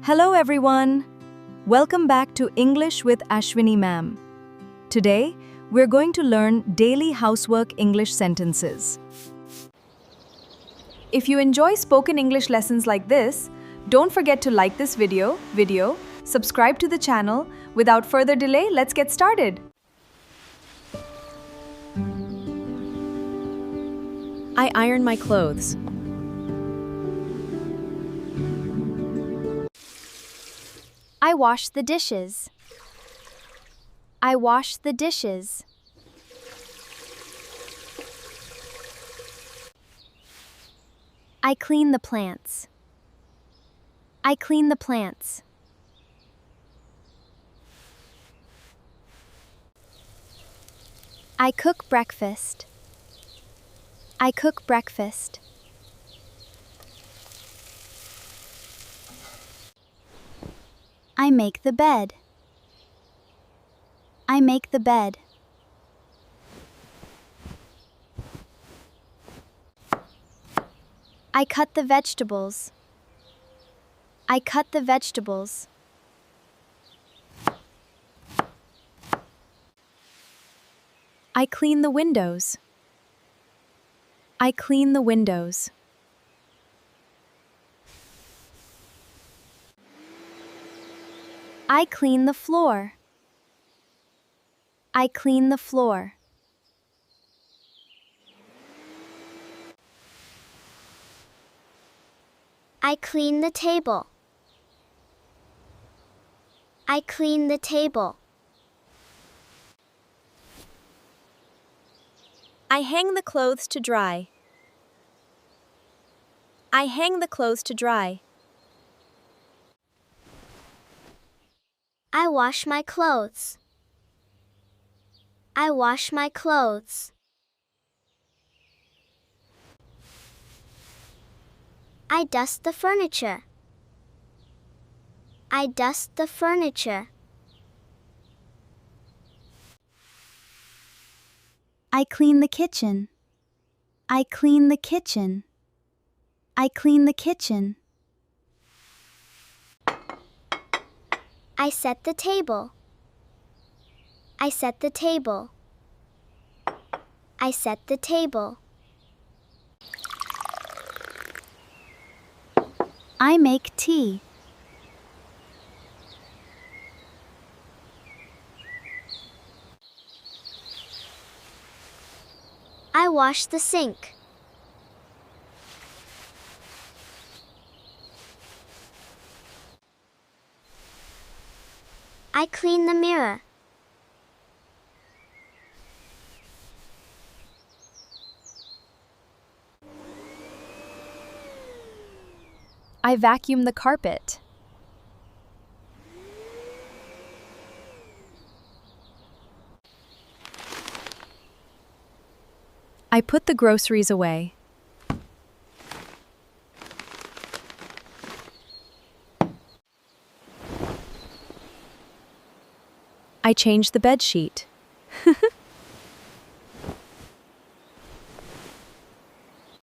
Hello everyone! Welcome back to English with Ashwini ma'am. Today, we're going to learn daily housework English sentences. If you enjoy spoken English lessons like this, don't forget to like this video, subscribe to the channel. Without further delay, let's get started. I iron my clothes. I wash the dishes. I wash the dishes. I clean the plants. I clean the plants. I cook breakfast. I cook breakfast. I make the bed. I make the bed. I cut the vegetables. I cut the vegetables. I clean the windows. I clean the windows. I clean the floor. I clean the floor. I clean the table. I clean the table. I hang the clothes to dry. I hang the clothes to dry. I wash my clothes. I wash my clothes. I dust the furniture. I dust the furniture. I clean the kitchen. I clean the kitchen. I clean the kitchen. I set the table. I set the table. I set the table. I make tea. I wash the sink. I clean the mirror. I vacuum the carpet. I put the groceries away. I change the bedsheet.